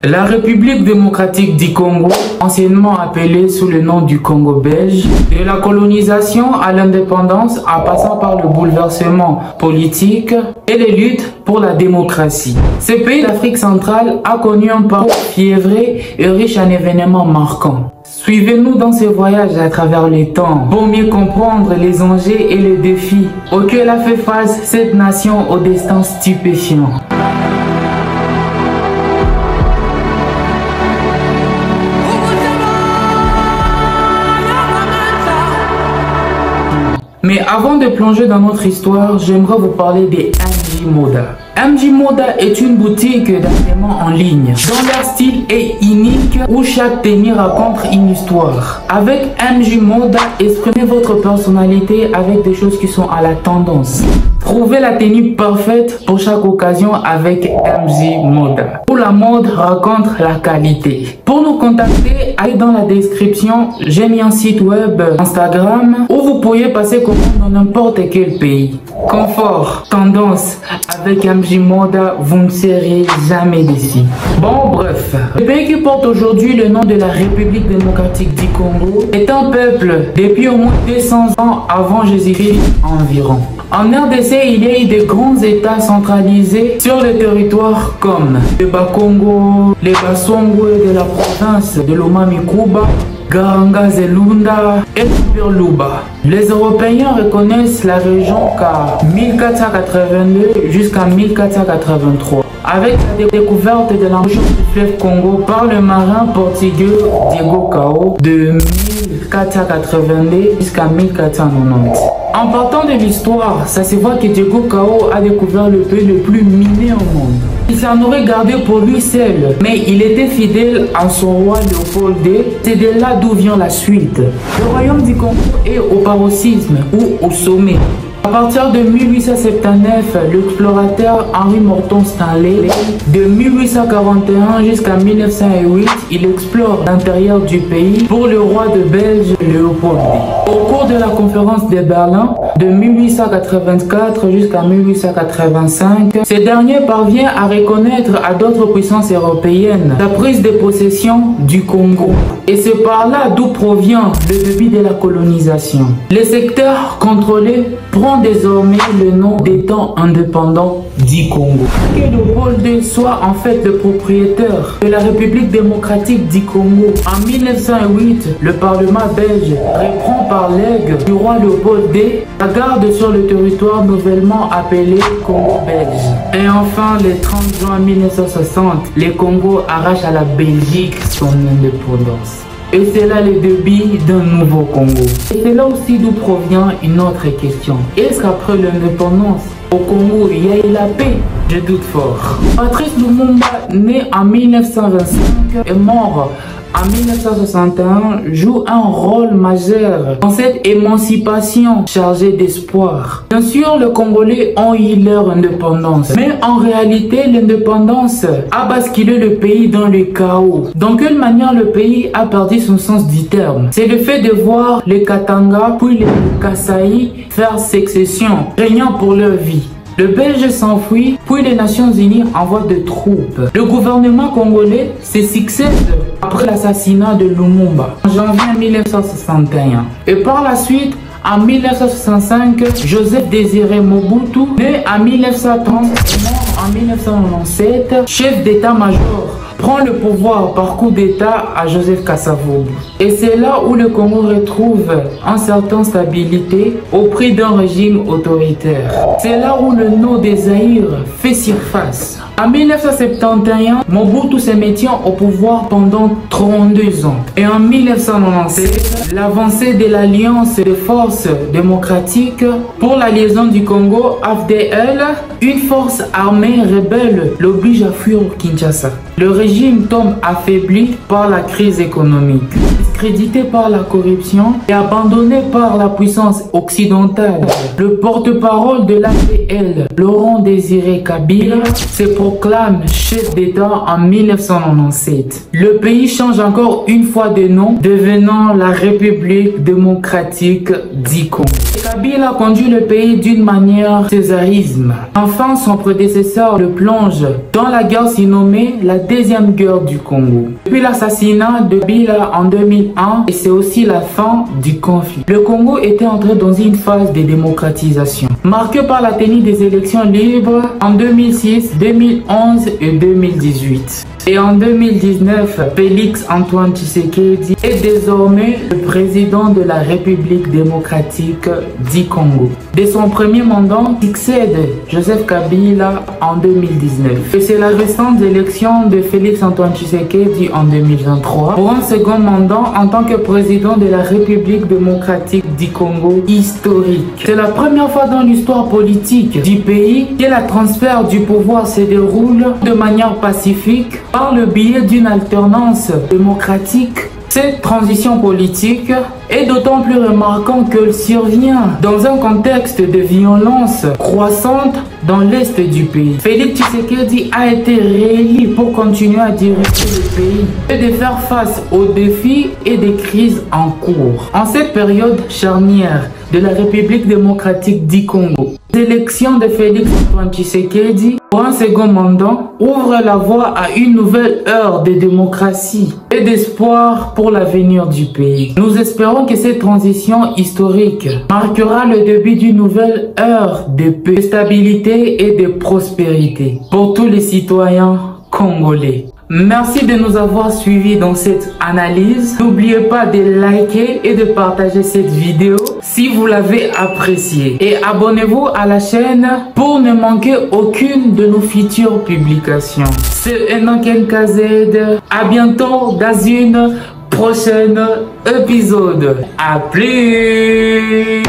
La République démocratique du Congo, anciennement appelée sous le nom du Congo belge, de la colonisation à l'indépendance en passant par le bouleversement politique et les luttes pour la démocratie. Ce pays d'Afrique centrale a connu un parcours fiévré et riche en événements marquants. Suivez-nous dans ce voyage à travers les temps pour mieux comprendre les enjeux et les défis auxquels a fait face cette nation au destin stupéfiant. Mais avant de plonger dans notre histoire, j'aimerais vous parler des MJ Moda. MJ Moda est une boutique d'habillement en ligne dont leur style est unique où chaque tenue raconte une histoire. Avec MJ Moda, exprimez votre personnalité avec des choses qui sont à la tendance. Trouvez la tenue parfaite pour chaque occasion avec MJ Moda, où la mode raconte la qualité. Pour nous contacter, allez dans la description, j'ai mis un site web Instagram où vous pourriez passer commande dans n'importe quel pays. Confort, tendance, avec MJ Moda, vous ne serez jamais déçus. Bon, bref, le pays qui porte aujourd'hui le nom de la République démocratique du Congo est un peuple depuis au moins 200 ans avant Jésus-Christ environ. En RDC, il y a eu de grands états centralisés sur le territoire comme le Bas-Congo, les Basongwe de la province de Lomami-Kuba, Garanga Zelunda et Luba. Les Européens reconnaissent la région qu'à 1482 jusqu'à 1483. Avec la découverte de l'embouchure du fleuve Congo par le marin portugais Diego Cao de 1482 jusqu'à 1490. En partant de l'histoire, ça se voit que Diego Cao a découvert le pays le plus miné au monde. Il s'en aurait gardé pour lui seul, mais il était fidèle à son roi Léopold II. C'est de là d'où vient la suite. Le royaume du Congo est au paroxysme ou au sommet. À partir de 1879, l'explorateur Henri Morton Stanley, de 1841 jusqu'à 1908, il explore l'intérieur du pays pour le roi de Belge Léopold II. Au cours de la conférence de Berlin, de 1884 jusqu'à 1885, ce dernier parvient à reconnaître à d'autres puissances européennes la prise de possession du Congo. Et c'est par là d'où provient le début de la colonisation. Les secteurs contrôlés prend désormais le nom d'État indépendant du Congo. Que Léopold II soit en fait le propriétaire de la République démocratique du Congo. En 1908, le Parlement belge reprend par legs du roi Léopold II la garde sur le territoire nouvellement appelé Congo belge. Et enfin, le 30 juin 1960, le Congo arrache à la Belgique son indépendance. Et c'est là le début d'un nouveau Congo. Et c'est là aussi d'où provient une autre question. Est-ce qu'après l'indépendance, au Congo, il y a eu la paix? Je doute fort. Patrice Lumumba, né en 1925 et mort en 1961, joue un rôle majeur dans cette émancipation chargée d'espoir. Bien sûr, les Congolais ont eu leur indépendance, mais en réalité, l'indépendance a basculé le pays dans le chaos. Dans quelle manière le pays a perdu son sens du terme? C'est le fait de voir les Katanga puis les Kasaï faire succession, régnant pour leur vie. Le Belge s'enfuit, puis les Nations Unies envoient des troupes. Le gouvernement congolais se succède après l'assassinat de Lumumba en janvier 1961. Et par la suite, en 1965, Joseph Désiré Mobutu, né en 1930 et mort en 1997, chef d'état-major, prend le pouvoir par coup d'état à Joseph Kasavubu. Et c'est là où le Congo retrouve une certaine stabilité au prix d'un régime autoritaire. C'est là où le nom des Zaïre fait surface. En 1971, Mobutu se maintient au pouvoir pendant 32 ans. Et en 1997, l'avancée de l'Alliance des forces démocratiques pour la liaison du Congo, AFDL, une force armée rebelle, l'oblige à fuir Kinshasa. Le régime tombe affaibli par la crise économique, discrédité par la corruption et abandonné par la puissance occidentale. Le porte-parole de l'AFDL, Laurent Désiré Kabila, se proclame chef d'État en 1997. Le pays change encore une fois de nom, devenant la République démocratique du Congo. Kabila conduit le pays d'une manière césarisme. Enfin, son prédécesseur le plonge dans la guerre surnommée la deuxième guerre du Congo. Depuis l'assassinat de Kabila en 2001, et c'est aussi la fin du conflit. Le Congo était entré dans une phase de démocratisation, marquée par la tenue des élections libres en 2006, 2011 et 2018. Et en 2019, Félix Antoine Tshisekedi est désormais le président de la République démocratique du Congo. Dès son premier mandat, succède Joseph Kabila en 2019. Et c'est la récente élection de Félix Antoine Tshisekedi en 2023 pour un second mandat en tant que président de la République démocratique du Congo historique. C'est la première fois dans l'histoire politique du pays que le transfert du pouvoir se déroule de manière pacifique par le biais d'une alternance démocratique. Cette transition politique est d'autant plus remarquante qu'elle survient dans un contexte de violence croissante dans l'est du pays. Félix Tshisekedi a été réélu pour continuer à diriger le pays et de faire face aux défis et des crises en cours. En cette période charnière de la République démocratique du Congo, l'élection de Félix Antoine Tshisekedi pour un second mandat ouvre la voie à une nouvelle ère de démocratie et d'espoir pour l'avenir du pays. Nous espérons que cette transition historique marquera le début d'une nouvelle ère de paix, de stabilité et de prospérité pour tous les citoyens congolais. Merci de nous avoir suivis dans cette analyse. N'oubliez pas de liker et de partager cette vidéo si vous l'avez appréciée. Et abonnez-vous à la chaîne pour ne manquer aucune de nos futures publications. C'est Enoch NKZ. À bientôt dans une prochaine épisode. À plus.